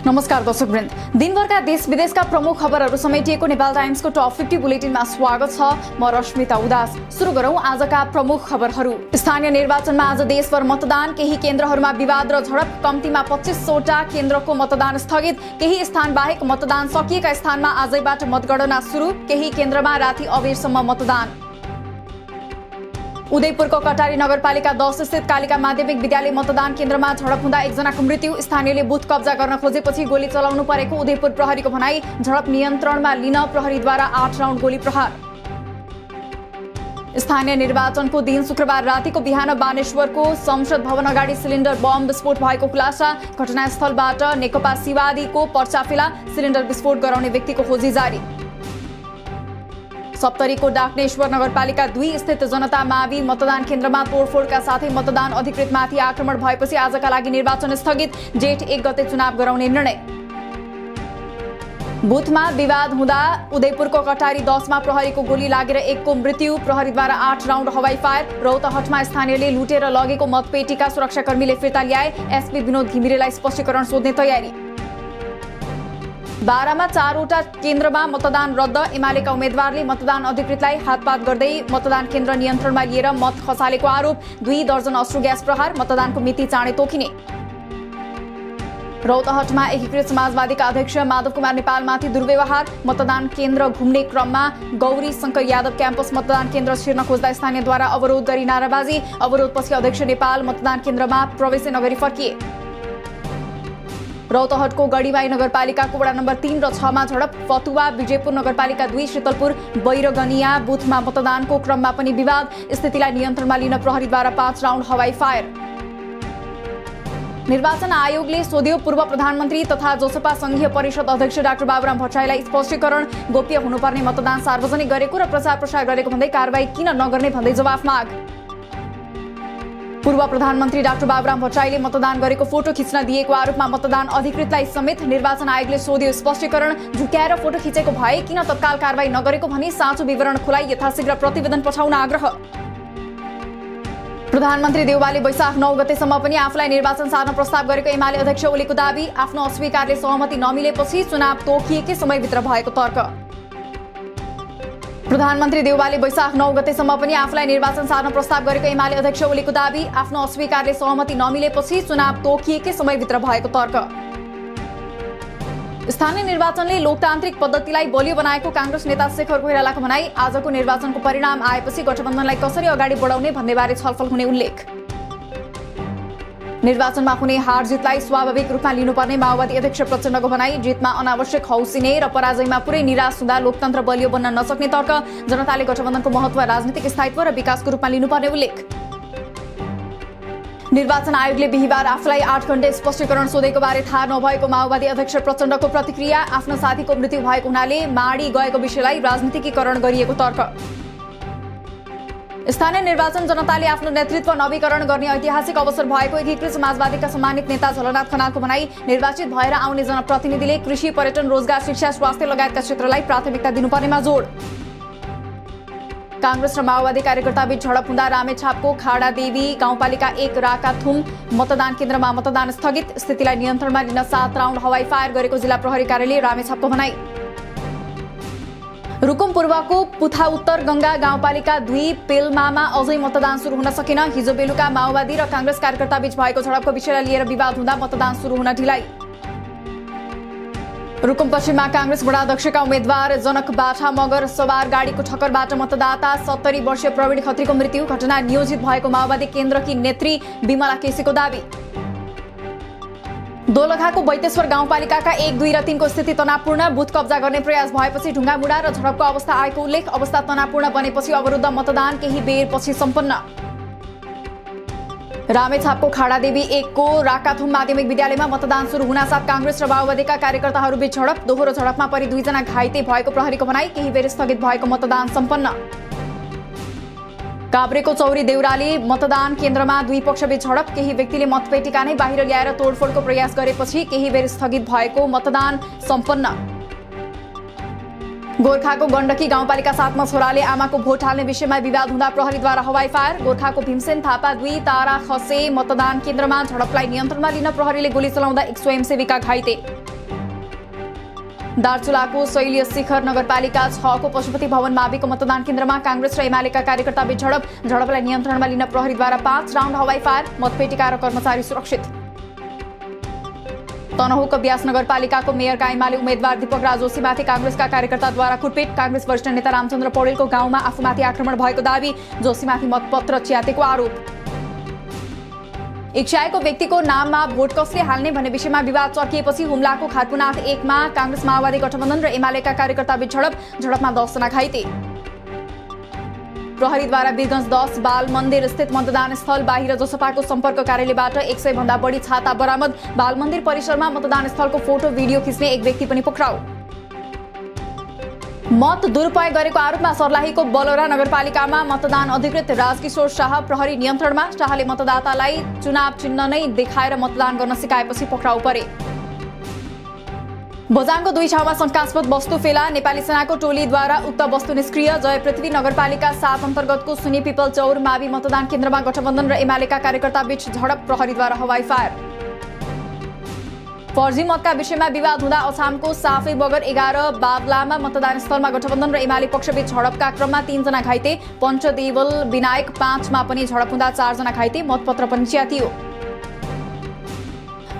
नमस्कार दर्शकवृन्द, दिनभरका देश विदेशका प्रमुख खबरहरू समेटिएको नेपाल टाइम्सको टप 50 बुलेटिनमा स्वागत छ। म रश्मिता उदास। सुरु गरौं आजका प्रमुख खबरहरू। स्थानीय निर्वाचनमा आज देशभर मतदान, केही केन्द्रहरूमा विवाद र झडप। कम्तीमा 25वटा केन्द्रको मतदान स्थगित। केही स्थान बाहेक मतदान सकिएका स्थानमा आजैबाट मतगणना सुरु। केही केन्द्रमा राति अबेरसम्म मतदान। उदयपुरको कटारी नगरपालिका 10 स्थित कालिका माध्यमिक विद्यालय मतदान केन्द्रमा झडप हुँदा एकजनाको मृत्यु। स्थानीयले बुथ कब्जा गर्न खोजेपछि गोली चलाउनु परेको उदयपुर प्रहरीको भनाई। झडप नियन्त्रणमा लिन प्रहरीद्वारा 8 राउन्ड गोली प्रहार। स्थानीय निर्वाचनको दिन शुक्रबार रातिको बिहान बानेश्वरको संसद भवन अगाडि सिलिन्डर बम विस्फोट भएको खुलासा। घटनास्थलबाट नेकपा सीवादीको पर्चा फेला। सिलिन्डर विस्फोट गराउने व्यक्तिको खोजी जारी। सप्तरीको डाक्नेश्वर नगरपालिका 2 स्थित जनता मावि मतदान केन्द्रमा तोडफोडका साथै मतदान अधिकृतमाथि आक्रमण भएपछि आजका लागि निर्वाचन स्थगित। जेठ 1 गते चुनाव गराउने निर्णय। बुथमा विवाद हुँदा उदयपुरको कटारी 10 मा प्रहरीको गोली लागेर 1 को मृत्यु। प्रहरीद्वारा 8 राउन्ड हवाई फायर। रौतहटमा स्थानीयले लुटेर लगेको मतपेटीका सुरक्षाकर्मीले फिर्ता ल्याए। एसपी विनोद घिमिरेलाई स्पष्टीकरण सोध्ने तयारी। बारामा 4वटा केन्द्रमा मतदान रद्द। एमालेका उम्मेद्वारले मतदान अधिकृतलाई हातपात गर्दै मतदान केन्द्र नियन्त्रणमा लिएर मत खसालेको आरोप। 2 दर्जन अश्रु ग्यास प्रहार। मतदानको मिति चाँडै तोकिने। रौतहटमा एकीकृत समाजवादीका अध्यक्ष माधव कुमार नेपालमाथि दुर्व्यवहार। मतदान केन्द्र घुम्ने क्रममा गौरी शंकर यादव क्याम्पस मतदान केन्द्र छिर्न खोज्दा स्थानीयद्वारा अवरोध गरी नाराबाजी। अवरोधपछि अध्यक्ष नेपाल मतदान केन्द्रमा प्रवेश नगरी फर्किए। रौतहटको गढीबाई नगरपालिकाको वडा नम्बर 3 र 6 मा झडप। फतुवा विजयपुर नगरपालिका 2 शीतलपुर बैरगनिया बुथमा मतदानको क्रममा पनि विवाद। स्थितिलाई नियन्त्रणमा लिन प्रहरीद्वारा 5 राउन्ड हवाई फायर। निर्वाचन आयोगले सोध्यो पूर्व प्रधानमन्त्री तथा जोसपा संघीय परिषद अध्यक्ष डाक्टर बाबुराम भट्टराईलाई स्पष्टीकरण। गोप्य हुनुपर्ने मतदान सार्वजनिक गरेको र प्रचार प्रसार गरेको भन्दै कारबाही किन नगर्ने भन्दै जवाफ माग। पूर्व प्रधानमन्त्री डाक्टर बाबुराम भट्टराईले मतदान गरेको फोटो खिच्न दिएको आरोपमा मतदान अधिकृतलाई समेत निर्वाचन आयोगले सोध्यो स्पष्टीकरण। झुक्याएर फोटो खिचेको भए किन तत्काल कारबाही नगरेको भनी साँचो विवरण खुलाई यथाशीघ्र प्रतिवेदन पठाउन आग्रह। प्रधानमन्त्री देउवाले वैशाख 9 गतेसम्म पनि आफूलाई निर्वाचन सार्न प्रस्ताव गरेको एमाले अध्यक्ष ओलीको दाबी। आफ्नो अस्वीकारले सहमति नमिलेपछि चुनाव तोकिएकै समयभित्र भएको तर्क। प्रधानमन्त्री देउवाले वैशाख 9 गतेसम्म पनि आफूलाई निर्वाचन सार्न प्रस्ताव गरेको एमाले अध्यक्ष ओलीको दाबी। आफ्नो अस्वीकारले सहमति नमिलेपछि चुनाव तोकिएकै समयभित्र भएको तर्क। स्थानीय निर्वाचनले लोकतान्त्रिक पद्धतिलाई बलियो बनाएको कांग्रेस नेता शेखर कोइरालाको भनाई। आजको निर्वाचनको परिणाम आएपछि गठबन्धनलाई कसरी अगाडि बढाउने भन्नेबारे छलफल हुने उल्लेख। निर्वाचनमा हुने हार जितलाई स्वाभाविक रूपमा लिनुपर्ने माओवादी अध्यक्ष प्रचण्डको भनाई। जितमा अनावश्यक हौसिने र पराजयमा पुरै निराश हुँदा लोकतन्त्र बलियो बन्न नसक्ने तर्क। जनताले गठबन्धनको महत्व राजनीतिक स्थायित्व र विकासको रूपमा लिनुपर्ने उल्लेख। निर्वाचन आयोगले बिहीबार आफूलाई 8 घण्टे स्पष्टीकरण सोधेको बारे थाहा नभएको माओवादी अध्यक्ष प्रचण्डको प्रतिक्रिया। आफ्नो साथीको मृत्यु भएको हुनाले माडी गएको विषयलाई राजनीतिकीकरण गरिएको तर्क। स्थानीय निर्वाचन जनताले आफ्नो नेतृत्व नवीकरण गर्ने ऐतिहासिक अवसर भएको एकीकृत समाजवादीका सम्मानित नेता झलनाथ खनालको भनाई। निर्वाचित भएर आउने जनप्रतिनिधिले कृषि, पर्यटन, रोजगार, शिक्षा, स्वास्थ्य लगायतका क्षेत्रलाई प्राथमिकता दिनुपर्नेमा जोड। कांग्रेस र माओवादी कार्यकर्ताबीच झडप हुँदा रामेछापको खाडादेवी गाउँपालिका 1 राकाथुम मतदान केन्द्रमा मतदान स्थगित। स्थितिलाई नियन्त्रणमा लिन 7 राउन्ड हवाई फायर गरेको जिल्ला प्रहरी कार्यालय रामेछापको भनाई। रुकुम पूर्वको पुथा उत्तर गंगा गाउँपालिका 2 पेल्मामा अझै मतदान सुरु हुन सकेन। हिजो बेलुका माओवादी र कांग्रेस कार्यकर्ताबीच भएको झडपको विषयलाई लिएर विवाद हुँदा मतदान सुरु हुन ढिलाइ। रुकुम पश्चिममा कांग्रेस वडाध्यक्षका उम्मेद्वार जनक बाठा मगर सवार गाडीको ठक्करबाट मतदाता 70 वर्षीय प्रवीण खत्रीको मृत्यु। घटना नियोजित भएको माओवादी केन्द्रकी नेत्री विमला केसीको दावी। दोलखाको बैतेश्वर गाउँपालिकाका 1, 2 र 3 को स्थिति तनावपूर्ण। बुथ कब्जा गर्ने प्रयास भएपछि ढुङ्गामुढा र झडपको अवस्था आएको उल्लेख। अवस्था तनावपूर्ण बनेपछि अवरुद्ध मतदान केही बेरपछि सम्पन्न। रामेछापको खाडादेवी 1 को राकाथुम माध्यमिक विद्यालयमा मतदान सुरु हुनासाथ कांग्रेस र माओवादीका कार्यकर्ताहरूबीच झडप। दोहोरो झडपमा परि 2 जना घाइते भएको प्रहरीको भनाई। केही बेर स्थगित भएको मतदान सम्पन्न। काभ्रेको चौरी देउराली मतदान केन्द्रमा 2 पक्षबीच झडप। केही व्यक्तिले मतपेटिका नै बाहिर ल्याएर तोडफोडको प्रयास गरेपछि केही बेर स्थगित भएको मतदान सम्पन्न। गोरखाको गण्डकी गाउँपालिका 7 मा छोराले आमाको भोट हाल्ने विषयमा विवाद हुँदा प्रहरीद्वारा हवाई फायर। गोरखाको भीमसेन थापा 2 तारा खसे मतदान केन्द्रमा झडपलाई नियन्त्रणमा लिन प्रहरीले गोली चलाउँदा एक स्वयंसेवीका घाइते। दार्चुलाको शैलीय शिखर नगरपालिका 6 को पशुपति भवन माविको मतदान केन्द्रमा कांग्रेस र एमालेका कार्यकर्ताबीच झडपलाई नियन्त्रणमा लिन प्रहरीद्वारा 5 राउन्ड हवाई फायर, मतपेटिका र कर्मचारी सुरक्षित। तनहुँको ब्यास नगरपालिकाको मेयरका एमाले उम्मेद्वार दीपक राज जोशीमाथि कांग्रेसका कार्यकर्ताद्वारा कुटपिट। कांग्रेस वरिष्ठ नेता रामचन्द्र पौडेलको गाउँमा आफूमाथि आक्रमण भएको दावी, जोशीमाथि मतपत्र च्यातेको आरोप। इच्छाएको व्यक्तिको नाममा भोट कसले हाल्ने भन्ने विषयमा विवाद चर्किएपछि हुम्लाको खाटपुनाथ 1 मा कांग्रेस माओवादी गठबन्धन र एमालेका कार्यकर्ताबीच झडपमा 10 जना घाइते। प्रहरीद्वारा वीरगञ्ज 10 बाल मन्दिर स्थित मतदान स्थल बाहिर जसपाको सम्पर्क कार्यालयबाट 100 भन्दा बढी छाता बरामद। बाल मन्दिर परिसरमा मतदान स्थलको फोटो भिडियो खिच्ने एक व्यक्ति पनि पक्राउ। मत दुरुपयोग गरेको आरोपमा सर्लाहीको बलौरा नगरपालिकामा मतदान अधिकृत राजकिशोर शाह प्रहरी नियन्त्रणमा। शाहले मतदातालाई चुनाव चिन्ह नै देखाएर मतदान गर्न सिकाएपछि पक्राउ परे। बझाङको 2 ठाउँमा शंकास्पद वस्तु फेला, नेपाली सेनाको टोलीद्वारा उक्त वस्तु निष्क्रिय। जयपृथ्वी नगरपालिका 7 अन्तर्गतको सुनी पिपल चौर मावि मतदान केन्द्रमा गठबन्धन र एमालेका कार्यकर्ताबीच झडप, प्रहरीद्वारा हवाई फायर। फर्जी मतका विषयमा विवाद हुँदा अछामको साफे बगर 11 बाबलामा मतदान स्थलमा गठबन्धन र एमाले पक्षबीच झडपका क्रममा 3 जना घाइते। पञ्चदेवल विनायक 5 मा पनि झडप हुँदा 4 जना घाइते, मतपत्र पनि च्यातियो।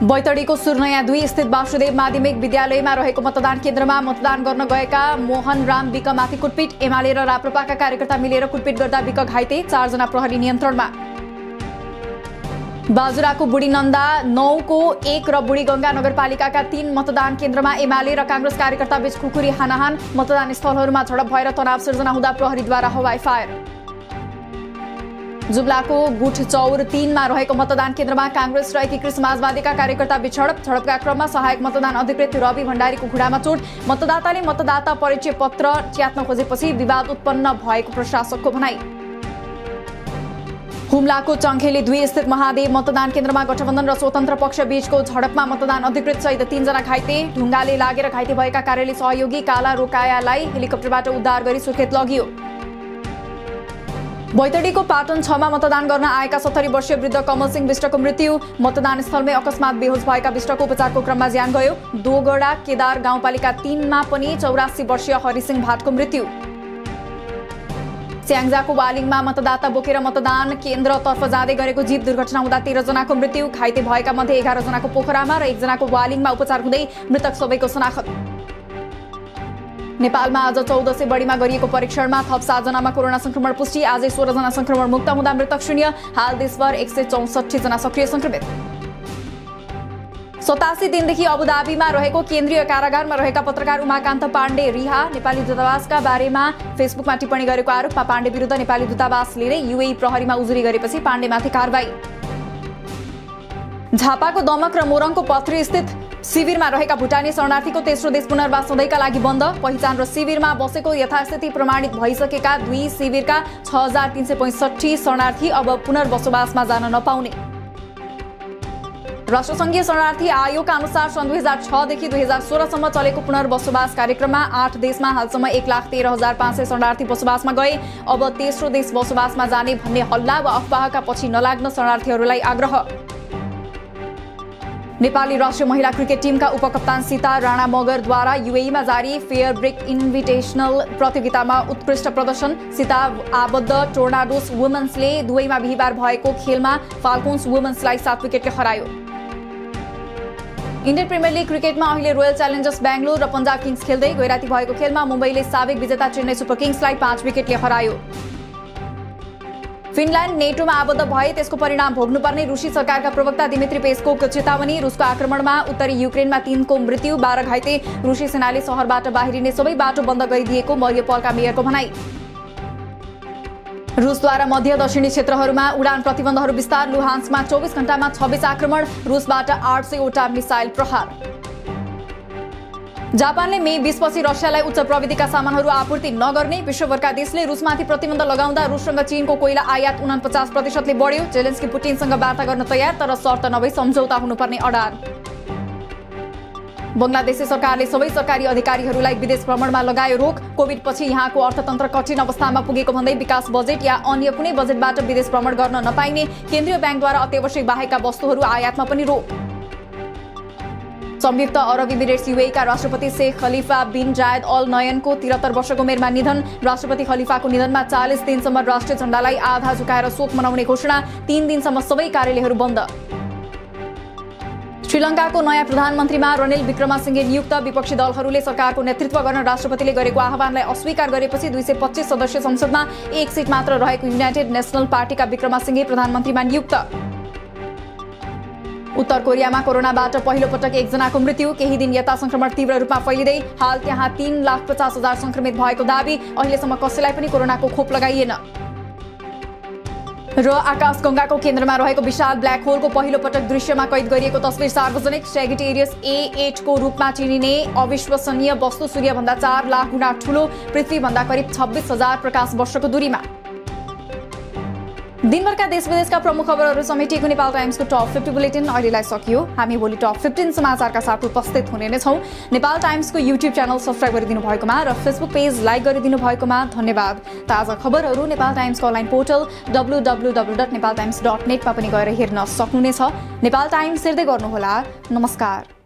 बैतडीको सुर्नया 2 स्थित वासुदेव माध्यमिक विद्यालयमा रहेको मतदान केन्द्रमा मतदान गर्न गएका मोहन राम विकमाथि कुटपिट। एमाले र राप्रपाका कार्यकर्ता मिलेर कुटपिट गर्दा विक घाइते, 4 जना प्रहरी नियन्त्रणमा। बाजुराको बुढीनन्दा 9 को 1 र बुढीगंगा नगरपालिकाका 3 मतदान केन्द्रमा एमाले र कांग्रेस कार्यकर्ताबीच खुकुरी हानाहान। मतदान स्थलहरूमा झडप भएर तनाव सिर्जना हुँदा प्रहरीद्वारा हवाई फायर। जुम्लाको गुठ चौर 3 मा रहेको मतदान केन्द्रमा कांग्रेस र एकीकृत समाजवादीका कार्यकर्ताबीच झडपका क्रममा सहायक मतदान अधिकृत रवि भण्डारीको खुडामा चोट। मतदाताले मतदाता परिचय पत्र च्यात्न खोजेपछि विवाद उत्पन्न भएको प्रशासकको भनाई। हुम्लाको चङ्खेली 2 स्थित महादेव मतदान केन्द्रमा गठबन्धन र स्वतन्त्र पक्ष बीचको झडपमा मतदान अधिकृत सहित 3 जना घाइते। ढुङ्गाले लागेर घाइते भएका कार्यालय सहयोगी काला रोकायालाई हेलिकप्टरबाट उद्धार गरी सुर्खेत लगियो। बैतडीको पाटन 6 मा मतदान गर्न आएका 70 वर्षीय वृद्ध कमल सिंह विष्टको मृत्यु। मतदान स्थलमै अकस्मात बेहोस भएका विष्टको उपचारको क्रममा ज्यान गयो। दोगडा केदार गाउँपालिका 3 मा पनि 84 वर्षीय हरिसिंह भाटको मृत्यु। स्याङ्जाको वालिङमा मतदाता बोकेर मतदान केन्द्रतर्फ जाँदै गरेको जीप दुर्घटना हुँदा 13 जनाको मृत्यु। घाइते भएका मध्ये 11 जनाको पोखरामा र 1 जनाको वालिङमा उपचार हुँदै मृतक सबैको शनाखत। नेपालमा आज 14 से बढीमा गरिएको परीक्षणमा थप 7 जनामा कोरोना संक्रमण पुष्टि। आजै 16 जना संक्रमण मुक्त हुँदा मृतक शून्य। हाल देशभर 164 जना सक्रिय संक्रमित। 87 दिनदेखि अबुधाबीमा रहेको केन्द्रीय कारागारमा रहेका पत्रकार उमाकान्त पाण्डे रिहा। नेपाली दूतावासका बारेमा फेसबुकमा टिप्पणी गरेको आरोपमा पाण्डे विरुद्ध नेपाली दूतावासले नै युएई प्रहरीमा उजुरी गरेपछि पाण्डेमाथि कारबाही। झापाको दमक र मोरङको पथरी स्थित शिविरमा रहेका भुटानी शरणार्थीको तेस्रो देश पुनर्वास सधैँका लागि बन्द। पहिचान र शिविरमा बसेको यथास्थिति प्रमाणित भइसकेका 2 शिविरका 6365 शरणार्थी अब पुनर्बसोबासमा जान नपाउने। राष्ट्रसङ्घीय शरणार्थी आयोगका अनुसार सन् 2006 देखि 2016 सम्म चलेको पुनर्बसोबास कार्यक्रममा 8 देशमा हालसम्म 1,13,500 शरणार्थी बसोबासमा गए। अब तेस्रो देश बसोबासमा जाने भन्ने हल्ला वा अफवाहका पछि नलाग्न शरणार्थीहरूलाई आग्रह। नेपाली राष्ट्रिय महिला क्रिकेट टिमका उपकप्तान सीता राणा मगरद्वारा युएईमा जारी फेयर ब्रेक इन्भिटेशनल प्रतियोगितामा उत्कृष्ट प्रदर्शन। सीता आबद्ध टोर्नाडोस वुमेन्सले दुवैमा बिहिबार भएको खेलमा फाल्कोन्स वुमेन्सलाई 7 विकेटले हरायो। इन्डियन प्रिमियर लिग क्रिकेटमा अहिले रोयल च्यालेन्जर्स बेंगलोर र पंजाब किङ्स खेल्दै गैराती भएको खेलमा मुम्बईले साबिक विजेता चेन्नई सुपर किङ्सलाई 5 विकेटले हरायो। फिनल्यान्ड नेटोमा आबद्ध भए त्यसको परिणाम भोग्नुपर्ने रुसी सरकारका प्रवक्ता दिमित्री पेस्कोभको चेतावनी। रुसको आक्रमणमा उत्तरी युक्रेनमा 3 को मृत्यु, 12 घाइते। रुसी सेनाले शहरबाट बाहिरिने सबै बाटो बन्द गरिदिएको मरियोपोलका मेयरको भनाई। रुसद्वारा मध्य दक्षिणी क्षेत्रहरूमा उडान प्रतिबन्धहरू विस्तार। लुहान्स्कमा 24 घण्टामा 26 आक्रमण, रुसबाट 800 वटा मिसाइल प्रहार। जापानले मे 20 पछि रसियालाई उच्च प्रविधिका सामानहरू आपूर्ति नगर्ने। विश्वभरका देशले रुसमाथि प्रतिबन्ध लगाउँदा रुससँग चीनको कोइला आयात 49% बढ्यो। जेलेन्स्की पुटिनसँग वार्ता गर्न तयार, तर शर्त नभई सम्झौता हुनुपर्ने अडान। बंगलादेशी सरकारले सबै सरकारी अधिकारीहरूलाई विदेश भ्रमणमा लगायो रोक। कोभिड पछि यहाँको अर्थतन्त्र कठिन अवस्थामा पुगेको भन्दै विकास बजेट या अन्य कुनै बजेटबाट विदेश भ्रमण गर्न नपाइने। केन्द्रीय ब्याङ्कद्वारा अत्यावश्यक बाहेकका वस्तुहरू आयातमा पनि रोक। संयुक्त अरब इमिरेट्स UAE का राष्ट्रपति शेख खलीफा बिन जायद अल नयनको 73 वर्षको उमेरमा निधन। राष्ट्रपति खलीफाको निधनमा 40 दिनसम्म राष्ट्रिय झण्डालाई आधा झुकाएर शोक मनाउने घोषणा। 3 दिनसम्म सबै कार्यालयहरू बन्द। श्रीलङ्काको नयाँ प्रधानमन्त्रीमा रनिल विक्रमासिंघे नियुक्त। विपक्षी दलहरूले सरकारको नेतृत्व गर्न राष्ट्रपतिले गरेको आह्वानलाई अस्वीकार गरेपछि 225 सदस्य संसदमा 1 सिट मात्र रहेको युनाइटेड नेशनल पार्टीका विक्रमासिंघे प्रधानमन्त्रीमा नियुक्त। उत्तर कोरियामा कोरोनाबाट पहिलो पटक एकजनाको मृत्यु। केही दिन यता संक्रमण तीव्र रूपमा फैलिँदै हाल त्यहाँ 3,50,000 संक्रमित भएको दाबी। अहिलेसम्म कसैलाई पनि कोरोनाको खोप लगाइएन। र आकाशगंगाको केन्द्रमा रहेको विशाल ब्ल्याक होलको पहिलो पटक दृश्यमा कैद गरिएको तस्बिर सार्वजनिक। सेजिटेरियस A8 को रूपमा चिनिने अविश्वसनीय वस्तु सूर्यभन्दा 4 लाख गुणा ठूलो, पृथ्वीभन्दा करिब 26,000 प्रकाश वर्षको दूरीमा। दिनभरका देश विदेशका प्रमुख खबरहरू समेटिएको नेपाल टाइम्सको टप 50 बुलेटिन अहिलेलाई सकियो। हामी भोलि टप 15 समाचारका साथ उपस्थित हुने नै छौं। नेपाल टाइम्सको YouTube च्यानल सब्स्क्राइब गरिदिनु भएकोमा र फेसबुक पेज लाइक गरिदिनु भएकोमा धन्यवाद। ताजा खबरहरू नेपाल टाइम्सको अनलाइन पोर्टल www.nepaltimes.net मा पनि गएर हेर्न सक्नुहुनेछ। नेपाल टाइम्स हेर्दै गर्नुहोला। नमस्कार।